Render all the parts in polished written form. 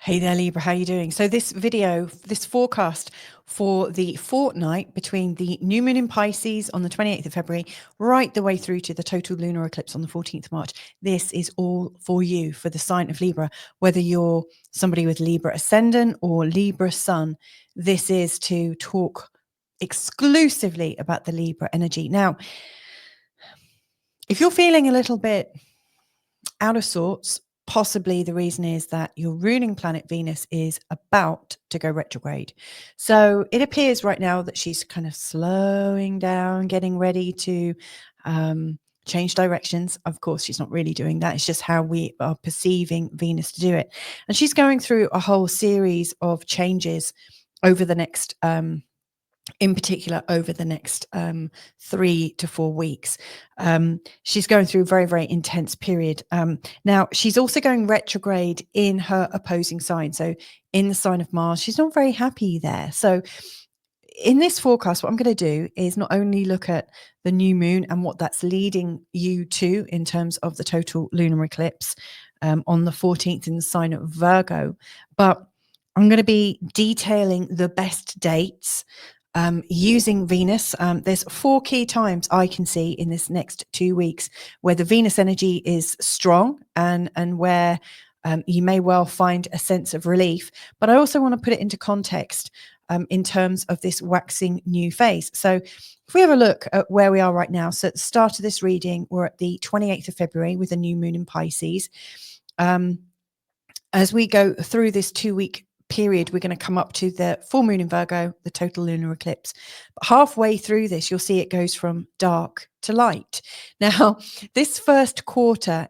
Hey there, Libra, how are you doing? So this video, this forecast for the fortnight between the new moon in Pisces on the 28th of February, right the way through to the total lunar eclipse on the 14th of March. This is all for you, for the sign of Libra, whether you're somebody with Libra ascendant or Libra sun. This is to talk exclusively about the Libra energy. Now, if you're feeling a little bit out of sorts, possibly the reason is that your ruling planet Venus is about to go retrograde. So it appears right now that she's kind of slowing down, getting ready to change directions. Of course, she's not really doing that. It's just how we are perceiving Venus to do it. And she's going through a whole series of changes over the next in particular over the next 3 to 4 weeks. She's going through a very, very intense period. Now, she's also going retrograde in her opposing sign. So in the sign of Mars, she's not very happy there. So in this forecast, what I'm going to do is not only look at the new moon and what that's leading you to in terms of the total lunar eclipse on the 14th in the sign of Virgo, but I'm going to be detailing the best dates using Venus. There's 4 key times I can see in this next 2 weeks where the Venus energy is strong and where you may well find a sense of relief. But I also want to put it into context in terms of this waxing new phase. So if we have a look at where we are right now, so at the start of this reading, we're at the 28th of February with a new moon in Pisces. As we go through this 2-week period, we're going to come up to the full moon in Virgo, the total lunar eclipse. But halfway through this, you'll see it goes from dark to light. Now, this first quarter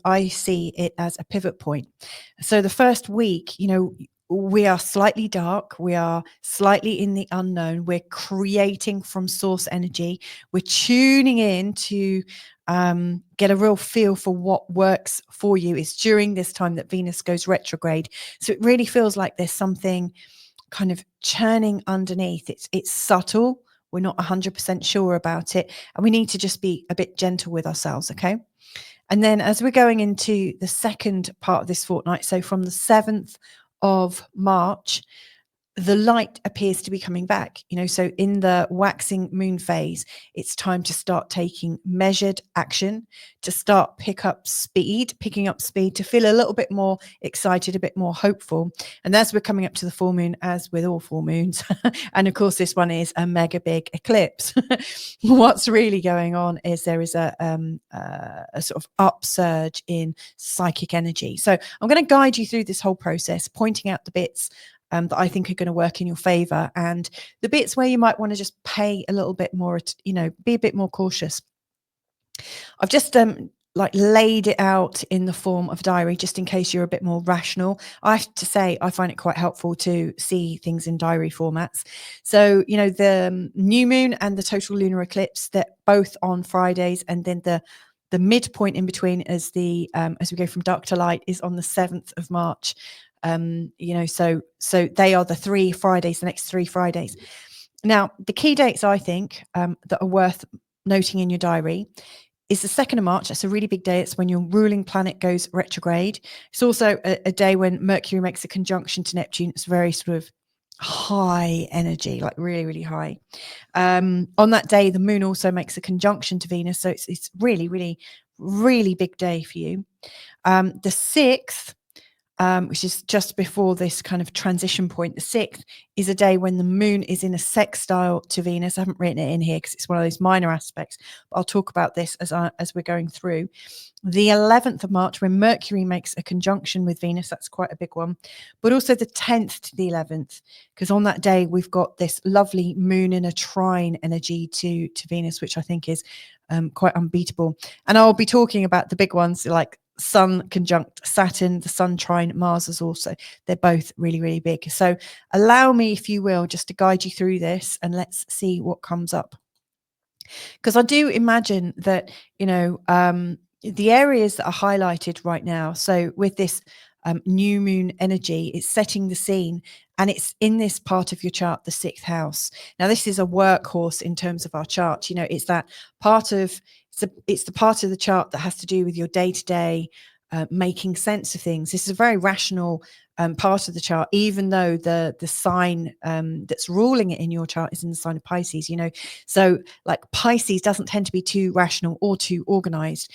I see it as a pivot point. So the first week, we are slightly dark. We are slightly in the unknown. We're creating from source energy. We're tuning in to get a real feel for what works for you. It's during this time that Venus goes retrograde. So it really feels like there's something kind of churning underneath. It's subtle. We're not 100% sure about it. And we need to just be a bit gentle with ourselves, okay? And then as we're going into the second part of this fortnight, so from the 7th of March, the light appears to be coming back, so in the waxing moon phase, it's time to start taking measured action, to start picking up speed, to feel a little bit more excited, a bit more hopeful. And as we're coming up to the full moon, as with all full moons, and of course, this one is a mega big eclipse. What's really going on is there is a sort of upsurge in psychic energy. So I'm going to guide you through this whole process, pointing out the bits that I think are going to work in your favor, and the bits where you might want to just pay a little bit more, be a bit more cautious. I've just laid it out in the form of diary, just in case you're a bit more rational. I have to say, I find it quite helpful to see things in diary formats. So, the new moon and the total lunar eclipse, they're both on Fridays, and then the midpoint in between as we go from dark to light is on the 7th of March. So they are the 3 Fridays, the next 3 Fridays. Now, the key dates I think that are worth noting in your diary is the 2nd of March. That's a really big day. It's when your ruling planet goes retrograde. It's also a day when Mercury makes a conjunction to Neptune. It's very sort of high energy, like really, really high. On that day, the moon also makes a conjunction to Venus. So it's really, really, really big day for you. The 6th, which is just before this kind of transition point. The 6th is a day when the moon is in a sextile to Venus. I haven't written it in here because it's one of those minor aspects, but I'll talk about this as we're going through. The 11th of March, when Mercury makes a conjunction with Venus, that's quite a big one, but also the 10th to the 11th, because on that day, we've got this lovely moon in a trine energy to Venus, which I think is quite unbeatable. And I'll be talking about the big ones like Sun conjunct Saturn, the Sun trine Mars is also. They're both really, really big. So allow me, if you will, just to guide you through this, and let's see what comes up. Because I do imagine that, the areas that are highlighted right now, so with this new moon energy, it's setting the scene, and it's in this part of your chart, the 6th house. Now, this is a workhorse in terms of our chart. It's that part of it's the part of the chart that has to do with your day-to-day making sense of things. This is a very rational part of the chart, even though the sign that's ruling it in your chart is in the sign of Pisces, you know. So like Pisces doesn't tend to be too rational or too organized.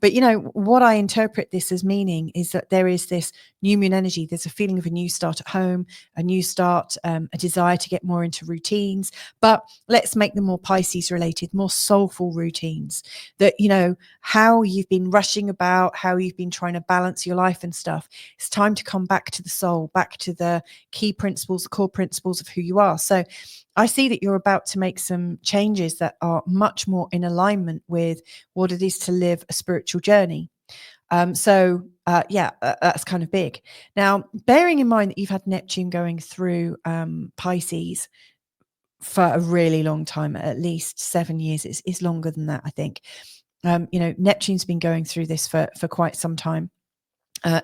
But, you know, what I interpret this as meaning is that there is this new moon energy. There's a feeling of a new start at home, a new start, a desire to get more into routines. But let's make them more Pisces related, more soulful routines. That, you know, how you've been rushing about, how you've been trying to balance your life and stuff. It's time to come back to the soul, back to the key principles, the core principles of who you are. So I see that you're about to make some changes that are much more in alignment with what it is to live a spiritual journey. That's kind of big. Now, bearing in mind that you've had Neptune going through Pisces for a really long time, at least 7 years, it's longer than that, I think. You know, Neptune's been going through this for quite some time.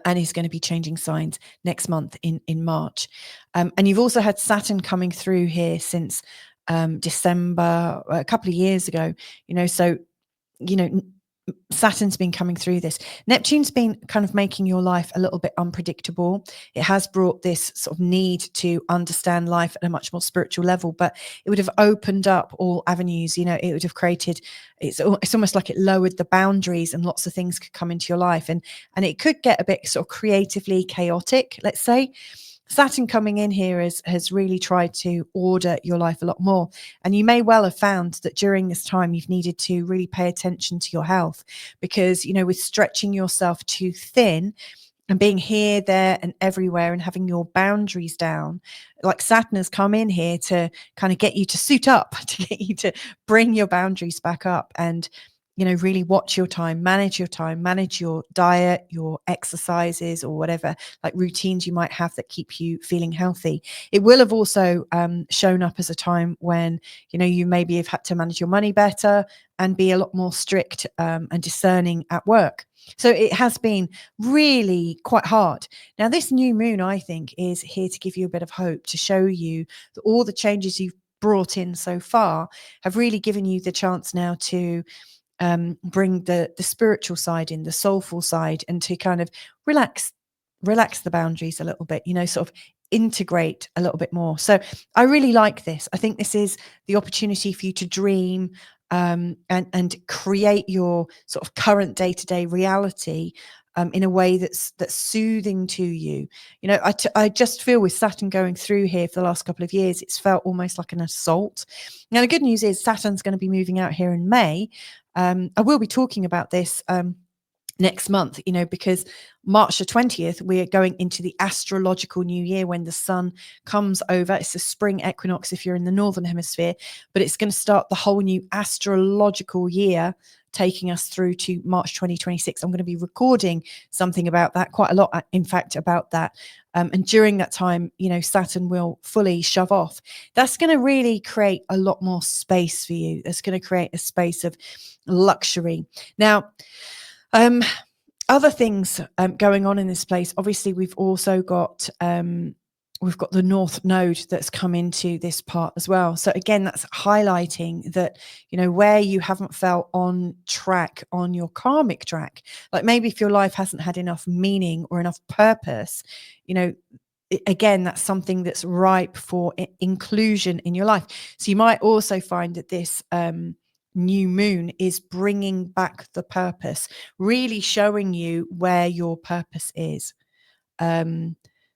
And he's going to be changing signs next month in March. And you've also had Saturn coming through here since December, a couple of years ago, you know, so, you know, Saturn's been coming through this. Neptune's been kind of making your life a little bit unpredictable. It has brought this sort of need to understand life at a much more spiritual level, but it would have opened up all avenues. You know, it would have created, it's almost like it lowered the boundaries and lots of things could come into your life. And it could get a bit sort of creatively chaotic, let's say. Saturn coming in here has really tried to order your life a lot more. And you may well have found that during this time, you've needed to really pay attention to your health because, you know, with stretching yourself too thin and being here, there and everywhere and having your boundaries down, like Saturn has come in here to kind of get you to suit up, to get you to bring your boundaries back up and, you know, really watch your time, manage your diet, your exercises or whatever, like routines you might have that keep you feeling healthy. It will have also shown up as a time when, you know, you maybe have had to manage your money better and be a lot more strict and discerning at work. So it has been really quite hard. Now, this new moon, I think, is here to give you a bit of hope, to show you that all the changes you've brought in so far have really given you the chance now to bring the spiritual side in, the soulful side, and to kind of relax the boundaries a little bit, you know, sort of integrate a little bit more. So I really like this. I think this is the opportunity for you to dream and create your sort of current day-to-day reality in a way that's soothing to you. You know, I just feel with Saturn going through here for the last couple of years, it's felt almost like an assault. Now, the good news is Saturn's going to be moving out here in May. I will be talking about this next month, you know, because March the 20th, we're going into the astrological new year when the sun comes over. It's a spring equinox if you're in the northern hemisphere, but it's going to start the whole new astrological year, taking us through to March 2026. I'm going to be recording something about that, quite a lot, in fact, about that. And during that time, you know, Saturn will fully shove off. That's going to really create a lot more space for you. That's going to create a space of luxury. Now, other things going on in this place. Obviously, we've also got the North Node that's come into this part as well. So again, that's highlighting that, you know, where you haven't felt on track, on your karmic track, like maybe if your life hasn't had enough meaning or enough purpose, you know, again, that's something that's ripe for inclusion in your life. So you might also find that this new moon is bringing back the purpose, really showing you where your purpose is.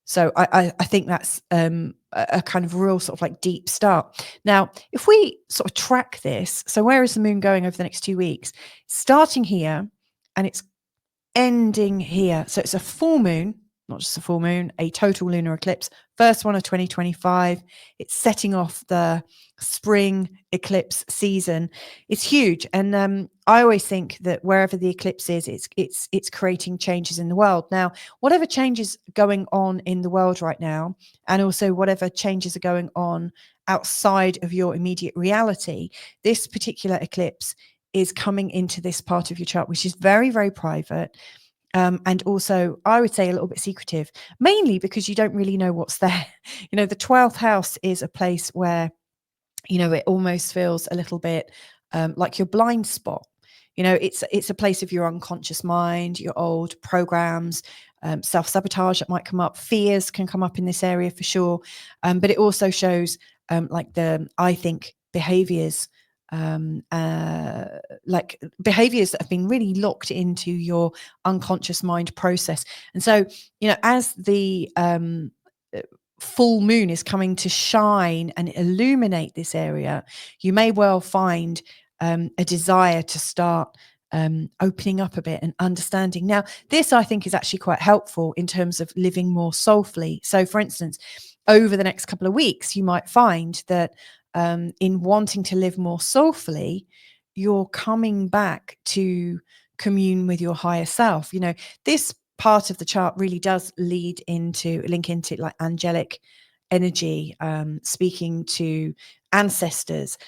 So I think that's a kind of real sort of like deep start. Now, if we sort of track this, so where is the moon going over the next 2 weeks? Starting here and it's ending here. So it's a full moon, not just a full moon, a total lunar eclipse, first one of 2025. It's setting off the spring eclipse season. It's huge. And I always think that wherever the eclipse is, it's creating changes in the world. Now, whatever changes going on in the world right now, and also whatever changes are going on outside of your immediate reality, this particular eclipse is coming into this part of your chart, which is very, very private. And also, I would say a little bit secretive, mainly because you don't really know what's there. You know, the 12th house is a place where, you know, it almost feels a little bit like your blind spot. It's a place of your unconscious mind, your old programs, self-sabotage that might come up, fears can come up in this area for sure. But it also shows I think behaviors, like behaviors that have been really locked into your unconscious mind process. And so, as the full moon is coming to shine and illuminate this area, you may well find a desire to start opening up a bit and understanding. Now, this I think is actually quite helpful in terms of living more soulfully. So, for instance, over the next couple of weeks, you might find that in wanting to live more soulfully, you're coming back to commune with your higher self. This part of the chart really does link into like angelic energy, speaking to ancestors,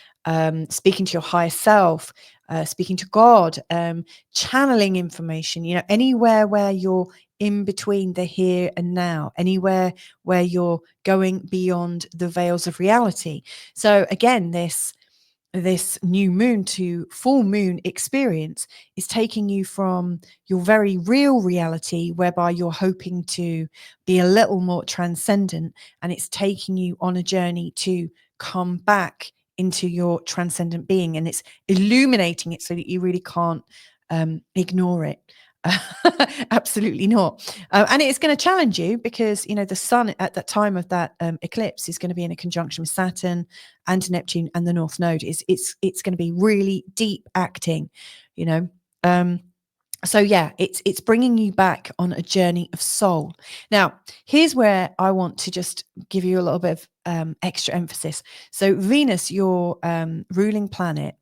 speaking to your higher self, speaking to God, channeling information, anywhere where you're in between the here and now, anywhere where you're going beyond the veils of reality. So again, this new moon to full moon experience is taking you from your very real reality, whereby you're hoping to be a little more transcendent, and it's taking you on a journey to come back into your transcendent being, and it's illuminating it so that you really can't ignore it. Absolutely not. And it's going to challenge you because, the sun at that time of that eclipse is going to be in a conjunction with Saturn and Neptune and the North Node. It's going to be really deep acting, so yeah, it's bringing you back on a journey of soul. Now, here's where I want to just give you a little bit of extra emphasis. So Venus, your ruling planet,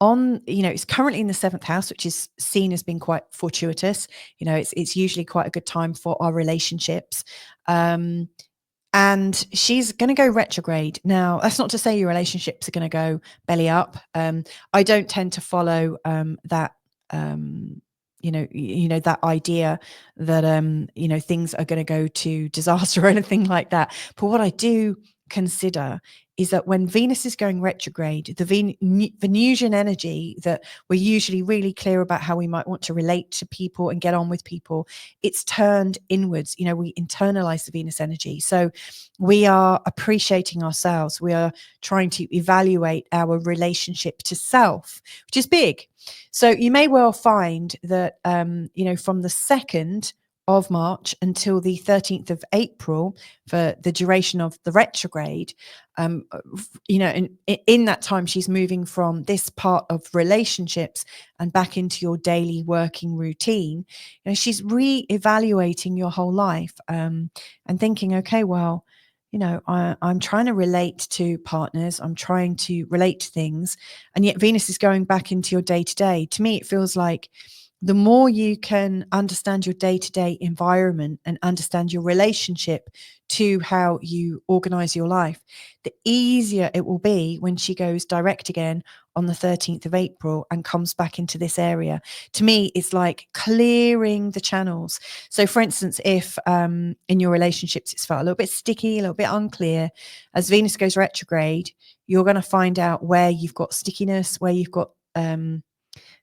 it's currently in the 7th house, which is seen as being quite fortuitous. It's usually quite a good time for our relationships. And she's going to go retrograde. Now, that's not to say your relationships are going to go belly up. I don't tend to follow that that idea that things are going to go to disaster or anything like that. But what I do consider is that when Venus is going retrograde, the Venusian energy that we're usually really clear about how we might want to relate to people and get on with people, it's turned inwards. We internalize the Venus energy. So we are appreciating ourselves. We are trying to evaluate our relationship to self, which is big. So you may well find that, from the 2nd of March until the 13th of April, for the duration of the retrograde, and in that time, she's moving from this part of relationships and back into your daily working routine. She's re-evaluating your whole life, and thinking, okay, well, I'm trying to relate to partners. I'm trying to relate to things. And yet Venus is going back into your day-to-day. To me, it feels like the more you can understand your day-to-day environment and understand your relationship to how you organize your life, the easier it will be when she goes direct again on the 13th of April and comes back into this area. To me, it's like clearing the channels. So for instance, if in your relationships it's felt a little bit sticky, a little bit unclear, as Venus goes retrograde, you're going to find out where you've got stickiness, where you've got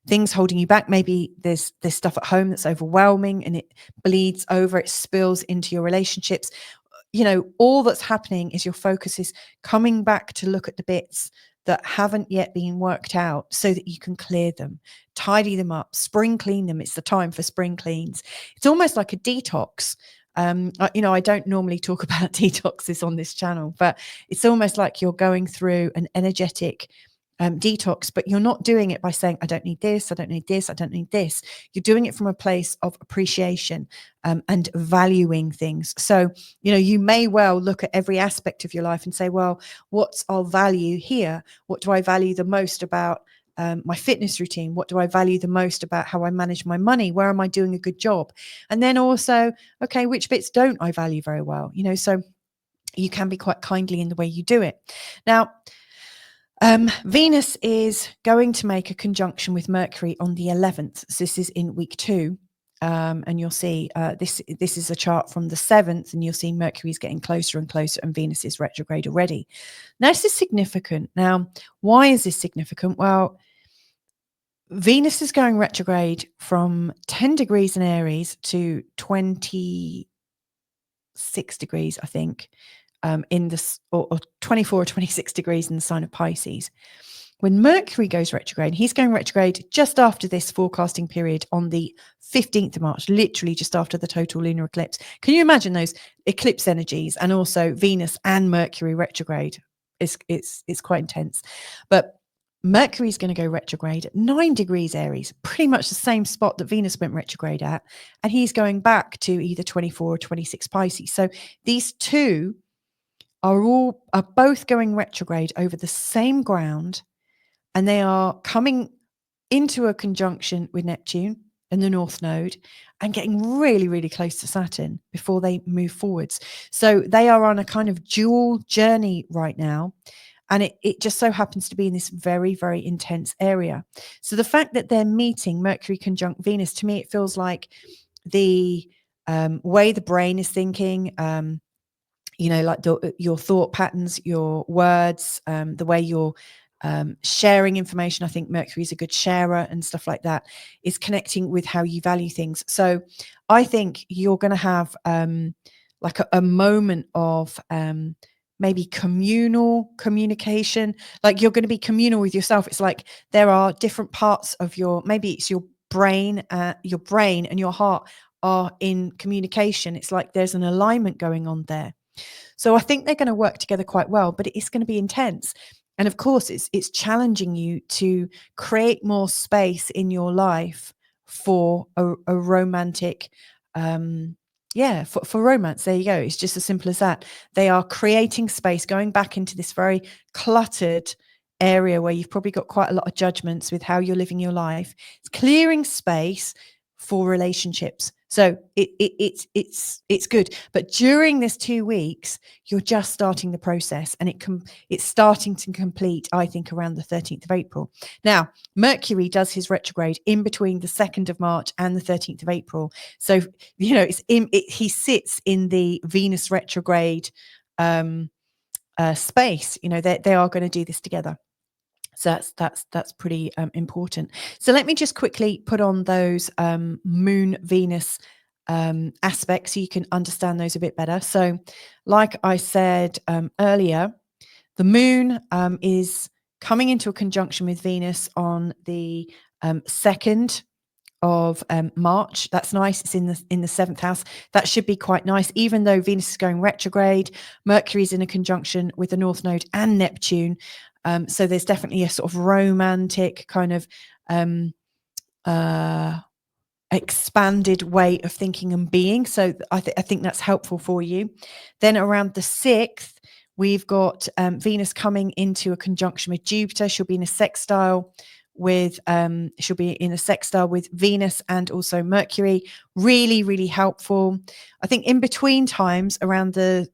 things holding you back. Maybe there's stuff at home that's overwhelming and it bleeds over, it spills into your relationships. All that's happening is your focus is coming back to look at the bits that haven't yet been worked out so that you can clear them, tidy them up, spring clean them. It's the time for spring cleans. It's almost like a detox. I don't normally talk about detoxes on this channel, but it's almost like you're going through an energetic detox, but you're not doing it by saying, I don't need this, I don't need this, I don't need this. You're doing it from a place of appreciation and valuing things. So, you may well look at every aspect of your life and say, well, what's our value here? What do I value the most about my fitness routine? What do I value the most about how I manage my money? Where am I doing a good job? And then also, okay, which bits don't I value very well? So you can be quite kindly in the way you do it. Now, Venus is going to make a conjunction with Mercury on the 11th. So this is in week 2. And you'll see this is a chart from the 7th, and you'll see Mercury is getting closer and closer and Venus is retrograde already. Now, this is significant. Now, why is this significant? Well, Venus is going retrograde from 10 degrees in Aries to 26 degrees, I think, in this, or 24 or 26 degrees in the sign of Pisces. When Mercury goes retrograde, he's going retrograde just after this forecasting period on the 15th of March, literally just after the total lunar eclipse. Can you imagine those eclipse energies and also Venus and Mercury retrograde? It's quite intense. But Mercury's going to go retrograde at 9 degrees Aries, pretty much the same spot that Venus went retrograde at. And he's going back to either 24 or 26 Pisces. So these two are both going retrograde over the same ground, and they are coming into a conjunction with Neptune and the North Node and getting really, really close to Saturn before they move forwards. So they are on a kind of dual journey right now. And it just so happens to be in this very, very intense area. So the fact that they're meeting Mercury conjunct Venus, to me, it feels like the way the brain is thinking, like your thought patterns, your words, the way you're sharing information. I think Mercury is a good sharer and stuff like that, is connecting with how you value things. So I think you're going to have like a moment of maybe communal communication. Like you're going to be communal with yourself. It's like there are different parts of maybe it's your brain and your heart are in communication. It's like there's an alignment going on there. So I think they're going to work together quite well, but it's going to be intense. And of course, it's challenging you to create more space in your life for a romantic, for romance. There you go. It's just as simple as that. They are creating space, going back into this very cluttered area where you've probably got quite a lot of judgments with how you're living your life. It's clearing space for relationships. So it's good. But during this 2 weeks, you're just starting the process, and it's starting to complete, I think, around the 13th of April. Now, Mercury does his retrograde in between the 2nd of March and the 13th of April. So, he sits in the Venus retrograde space. They are going to do this together. So that's pretty important. So let me just quickly put on those Moon Venus aspects so you can understand those a bit better. So like I said earlier, the Moon is coming into a conjunction with Venus on the 2nd of March. That's nice. It's in the 7th house. That should be quite nice. Even though Venus is going retrograde, Mercury is in a conjunction with the North Node and Neptune. So there's definitely a sort of romantic kind of expanded way of thinking and being. So I think that's helpful for you. Then around the 6th, we've got Venus coming into a conjunction with Jupiter. She'll be in a sextile with Venus and also Mercury. Really, really helpful. I think in between times around the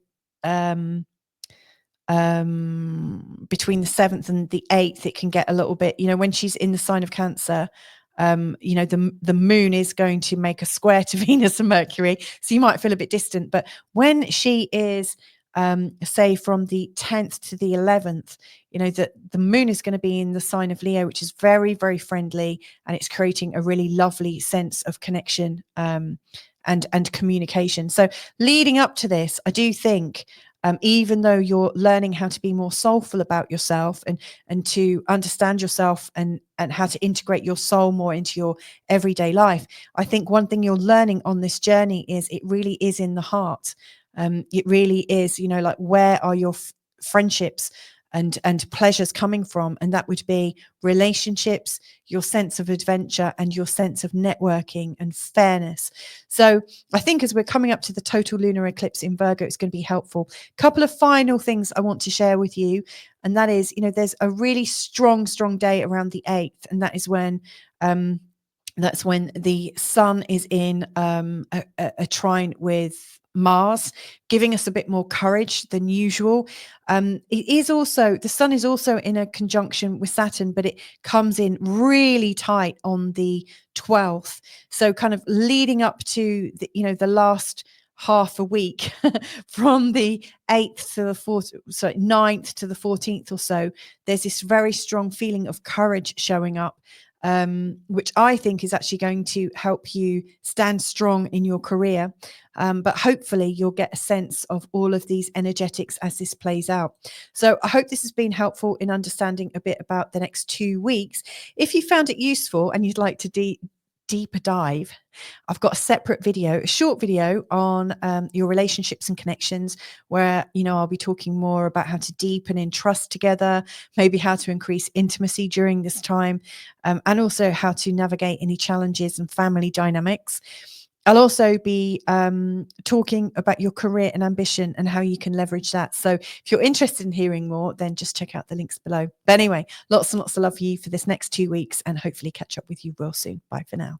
between the 7th and the 8th, it can get a little bit, when she's in the sign of Cancer, the moon is going to make a square to Venus and Mercury, so you might feel a bit distant. But when she is say from the 10th to the 11th, the moon is going to be in the sign of Leo, which is very, very friendly, and it's creating a really lovely sense of connection and communication. So leading up to this, I do think even though you're learning how to be more soulful about yourself and to understand yourself and how to integrate your soul more into your everyday life, I think one thing you're learning on this journey is it really is in the heart. It really is, like where are your friendships and pleasures coming from? And that would be relationships, your sense of adventure, and your sense of networking and fairness. So I think as we're coming up to the total lunar eclipse in Virgo, it's going to be helpful. A couple of final things I want to share with you, and that is, there's a really strong day around the 8th, and that is when that's when the sun is in a trine with Mars, giving us a bit more courage than usual. It is also, the sun is also in a conjunction with Saturn, but it comes in really tight on the 12th. So kind of leading up to the last half a week from the 8th to the 9th to the 14th or so, there's this very strong feeling of courage showing up. which I think is actually going to help you stand strong in your career. But hopefully you'll get a sense of all of these energetics as this plays out. So I hope this has been helpful in understanding a bit about the next 2 weeks. If you found it useful and you'd like to deeper dive, I've got a separate video, a short video on your relationships and connections, where, you know, I'll be talking more about how to deepen in trust together, maybe how to increase intimacy during this time, and also how to navigate any challenges and family dynamics. I'll also be talking about your career and ambition and how you can leverage that. So if you're interested in hearing more, then just check out the links below. But anyway, lots and lots of love for you for this next 2 weeks, and hopefully catch up with you real soon. Bye for now.